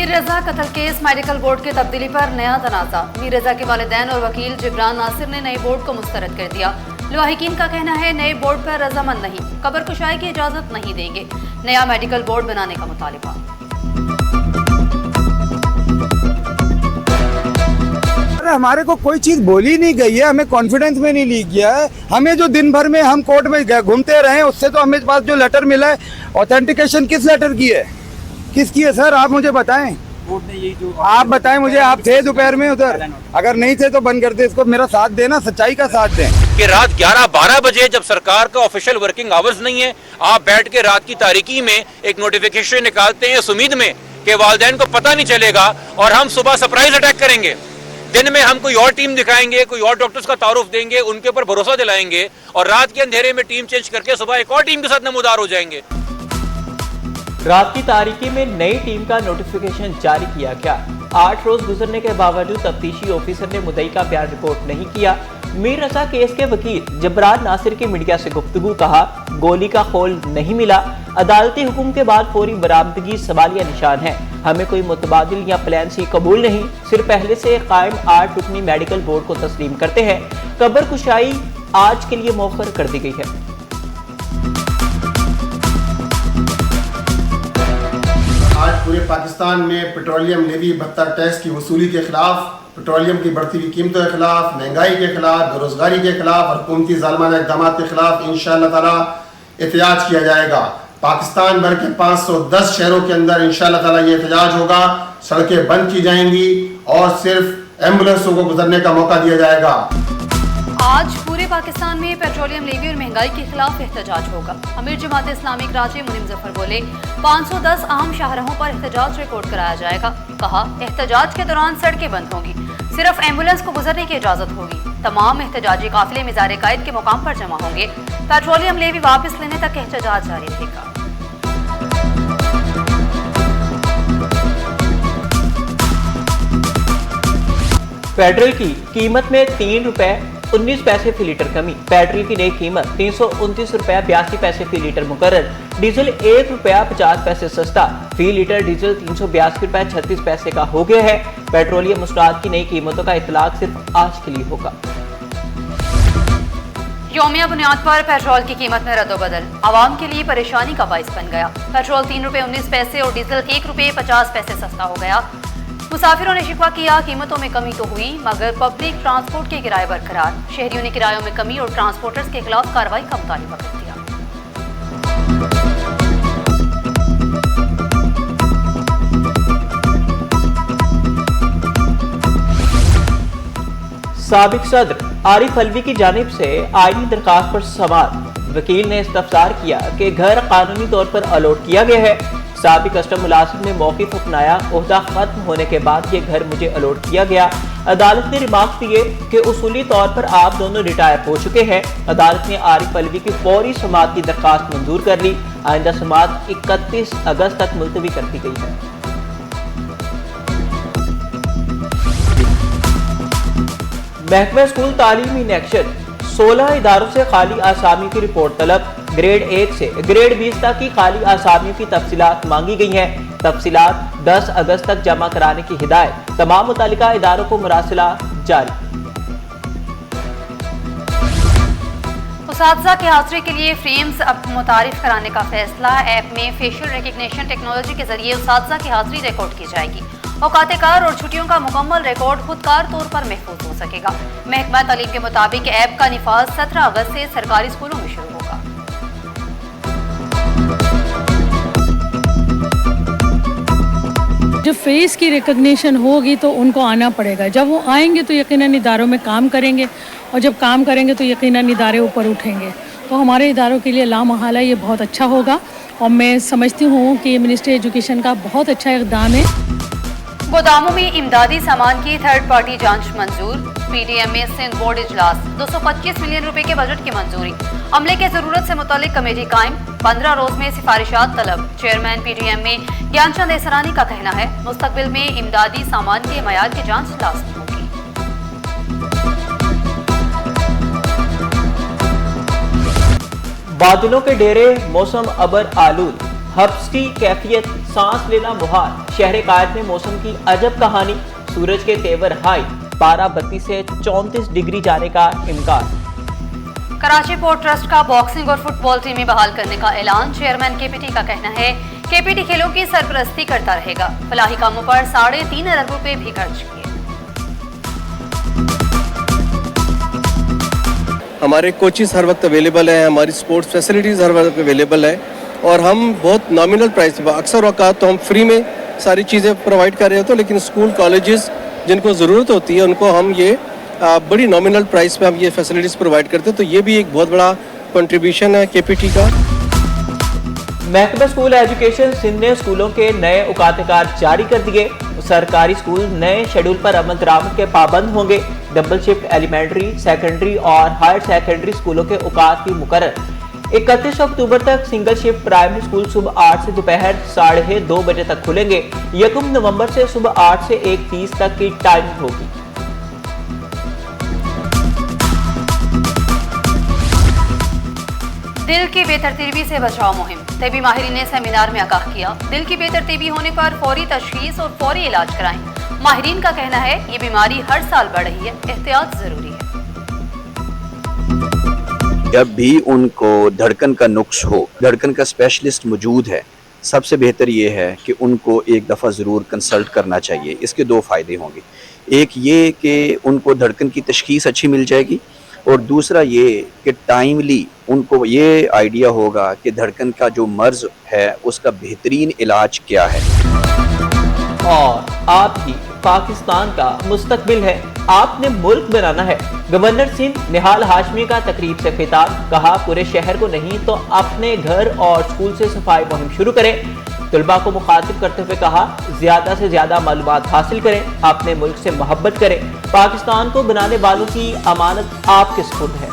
मीर रजा कत्ल case medical board की तब्दीली पर नया तनाज़ा। मीर रजा के वालिदैन और वकील जिब्रान नासिर ने नए बोर्ड को मुस्तरद कर दिया। लवाहिकीन का कहना है नए बोर्ड पर रजामंद नहीं, कब्र कुशाई की इजाजत नहीं देंगे। नया मेडिकल बोर्ड बनाने का मुतालिबा। हमारे को कोई चीज बोली नहीं गई है, हमें कॉन्फिडेंस में नहीं ली गया है। हमें जो दिन भर में हम कोर्ट में घूमते रहे उससे तो हमें पास जो लेटर मिला है, ऑथेंटिकेशन किस लेटर की है, किसकी है सर? आप मुझे बताएं, आप बताएं मुझे। आप थे दोपहर में उधर? अगर नहीं थे तो बंद कर दे इसको। मेरा साथ देना, सच्चाई का साथ दें। कि रात 11-12 बजे जब सरकार का ऑफिशियल वर्किंग आवर्स नहीं है, आप बैठ के रात की तारीकी में एक नोटिफिकेशन निकालते हैं इस उम्मीद में कि वालिदैन को पता नहीं चलेगा और हम सुबह सरप्राइज अटैक करेंगे। दिन में हम कोई और टीम दिखाएंगे, कोई और डॉक्टर्स का तारुफ देंगे, उनके ऊपर भरोसा दिलाएंगे और रात के अंधेरे में टीम चेंज करके सुबह एक और टीम के साथ नमूदार हो जाएंगे। रात की तारीकी में नई टीम का नोटिफिकेशन जारी किया गया। 8 रोज गुजरने के बावजूद तफ्तीशी ऑफिसर ने मुद्दई का बयान रिपोर्ट नहीं किया। मीर रजा केस के वकील जिब्रान नासिर की मीडिया से गुफ्तगू, कहा गोली का खोल नहीं मिला, अदालती हुक्म के बाद फौरी बरामदगी सवालिया निशान है। हमें कोई मुतबादिल या प्लान सी कबूल नहीं, सिर्फ पहले से कायम 8 रुकनी मेडिकल बोर्ड को तस्लीम करते हैं। कब्र कुशाई आज के लिए मौखर कर दी गई है। आज पूरे पाकिस्तान में पेट्रोलियम लेवी भत्ता टैक्स की वसूली के खिलाफ, पेट्रोलियम की बढ़ती हुई कीमतों के खिलाफ, महंगाई के खिलाफ, बेरोजगारी के खिलाफ और हुकूमती ज़ालिमाना इक़दामात के खिलाफ इंशाअल्लाह ताला एहतजाज किया जाएगा। पाकिस्तान भर के 510 शहरों के अंदर इंशाअल्लाह ताला ये एहतजाज होगा। सड़कें बंद की जाएंगी और सिर्फ एम्बुलेंसों को गुजरने का मौका दिया जाएगा। आज पूरे पाकिस्तान में पेट्रोलियम लेवी और महंगाई के खिलाफ एहतजाज होगा। अमीर जमात इस्लामी कराची मुनीम जफर बोले 510 अहम शाहराहों पर एहतजाज रिकॉर्ड कराया जाएगा। कहा एहतजाज के दौरान सड़कें बंद होंगी, सिर्फ एम्बुलेंस को गुजरने की इजाजत होगी। तमाम एहतजाजी काफिले मिज़ार कायद के मुकाम पर जमा होंगे। पेट्रोलियम लेवी वापस लेने तक एहतजाज जारी रहेगा। पेट्रोल की कीमत में 3 रुपए 19 पैसे फी लीटर कमी। पेट्रोल की नई कीमत 329 रुपया 82 पैसे फी लीटर मुकर्रर। डीजल 1 रुपया 50 पैसे सस्ता। फी लीटर डीजल 382 रुपया 36 पैसे का हो गया है। पेट्रोलियम मसनूआत की नई कीमतों का इतलाक सिर्फ आज के लिए होगा। यौमिया बुनियाद पर पेट्रोल की कीमत में रद्दोबदल आवाम के लिए परेशानी का बाइस बन गया। पेट्रोल 3 रुपये 19 पैसे और डीजल 1 रुपये 50 पैसे सस्ता हो गया। मुसाफिरों ने शिकवा किया कीमतों में कमी तो हुई मगर पब्लिक ट्रांसपोर्ट के किराए बरकरार। शहरियों ने किरायों में कमी और ट्रांसपोर्टर्स के खिलाफ कार्रवाई का मुतालिबा कर दिया। साबिक सदर आरिफ अलवी की जानिब से आईनी दरखास्त पर सवाल। वकील ने इस्तफसार किया कि घर कानूनी तौर पर अलॉट किया गया है। साबिक कस्टम मुलाजिम ने मौक़िफ़ अपनाया, ओहदा खत्म होने के बाद ये घर मुझे अलॉट किया गया। अदालत ने रिमार्क दिए कि उसूली तौर पर आप दोनों रिटायर हो चुके हैं। अदालत ने आरिफ अलवी की फौरी समाअत की दरखास्त मंजूर कर ली। आइंदा समाअत 31 अगस्त तक मुलतवी कर दी गई है। महकमा स्कूल तालीम इन एक्शन 16 इदारों से खाली आसामी की रिपोर्ट तलब। ग्रेड 1 से ग्रेड 20 तक की खाली आसामियों की तफसीलात मांगी गई हैं। तफसीलात 10 अगस्त तक जमा कराने की हिदायत। तमाम मुतालिका इदारों को मुरासिला जारी। उसातिज़ा की हाजिरी के लिए फ्रेम्स अब मुतारिफ कराने का फैसला। ऐप में फेशियल रिकग्निशन टेक्नोलॉजी के जरिए उसातिज़ा की हाजिरी रिकॉर्ड की जाएगी। औकात-ए-कार और छुट्टियों का मुकम्मल रिकॉर्ड खुदकार तौर पर महफूज हो सकेगा। महकमा तालीम के मुताबिक ऐप का निफाज 17 अगस्त से सरकारी स्कूलों में शुरू होगा। जब फेस की रिकग्निशन होगी तो उनको आना पड़ेगा। जब वो आएंगे तो यकीनन इदारों में काम करेंगे और जब काम करेंगे तो यकीनन इदारे ऊपर उठेंगे। तो हमारे इदारों के लिए लामहला ये बहुत अच्छा होगा और मैं समझती हूँ कि मिनिस्ट्री एजुकेशन का बहुत अच्छा इक़दाम है। गोदामों में इमदादी सामान की थर्ड पार्टी जांच मंजूर। पीडीएम में सिंध बोर्ड इजलास 225 मिलियन रुपए के बजट की मंजूरी। अमले के जरूरत से मुतालिक कमेटी कायम। 15 रोज में सिफारिशात तलब। चेयरमैन पीडीएम में ज्ञानचंद एसरानी का कहना है मुस्तकबिल में इमदादी सामान के मयार की जांच लाजमी होगी। बादलों के डेरे, मौसम अबर आलूद, हब्स की कैफियत, सांस लेना मुहाल। शहर कायद में मौसम की अजब कहानी, सूरज के तेवर हाई, पारा 32 से 34 डिग्री जाने का इम्कान। कराची पोर्ट ट्रस्ट का बॉक्सिंग और फुटबॉल टीमें बहाल करने का ऐलान। चेयरमैन केपीटी का कहना है केपीटी खेलों की सरपरस्ती करता रहेगा। फलाही कामों पर 3.5 अरब रुपए भी खर्च किए। हमारे कोचेस हर वक्त अवेलेबल हैं, हमारी स्पोर्ट्स फैसिलिटीज़ हर वक्त अवेलेबल है और हम बहुत नॉमिनल प्राइस पे, अक्सर औकात तो हम फ्री में सारी चीज़ें प्रोवाइड कर रहे होते हैं, लेकिन स्कूल कॉलेजेस जिनको ज़रूरत होती है उनको हम ये बड़ी नॉमिनल प्राइस पे हम ये फैसिलिटीज़ प्रोवाइड करते हैं। तो ये भी एक बहुत बड़ा कंट्रीब्यूशन है केपीटी का। महकमा स्कूल एजुकेशन सिंध ने स्कूलों के नए औकात जारी कर दिए। सरकारी स्कूल नए शेड्यूल पर अमल दरामद के पाबंद होंगे। डबल शिफ्ट एलिमेंट्री, सेकेंडरी और हायर सेकेंडरी स्कूलों के औकात भी मुकर्रर। 31 अक्टूबर तक सिंगल शिफ्ट प्राइमरी स्कूल सुबह 8 से दोपहर 2:30 बजे तक खुलेंगे। 1 नवंबर से सुबह 8 से 1:30 तक की टाइमिंग होगी। दिल की बेतरतीबी से बचाव मुहिम। तबी माहिरीन ने सेमिनार में आगाह किया। दिल की बेतरतीबी होने पर फौरी तशखीस और फौरी इलाज कराएं। माहिरीन का कहना है ये बीमारी हर साल बढ़ रही है, एहतियात जरूरी है। जब भी उनको धड़कन का नुक्स हो, धड़कन का स्पेशलिस्ट मौजूद है, सबसे बेहतर ये है कि उनको एक दफ़ा ज़रूर कंसल्ट करना चाहिए। इसके 2 फ़ायदे होंगे। एक ये कि उनको धड़कन की तशखीस अच्छी मिल जाएगी और दूसरा ये कि टाइमली उनको ये आइडिया होगा कि धड़कन का जो मर्ज़ है उसका बेहतरीन इलाज क्या है। और आप ही पाकिस्तान का मुस्तकबिल है, आपने मुल्क बनाना है। गवर्नर सिंध निहाल हाशमी का तकरीब से खिताब, कहा पूरे शहर को नहीं तो अपने घर और स्कूल से सफाई मुहिम शुरू करें। तलबा को मुखातिब करते हुए कहा ज्यादा से ज्यादा मालूमात हासिल करें, अपने मुल्क से मोहब्बत करें। पाकिस्तान को बनाने वालों की अमानत आपके सुपुर्द है।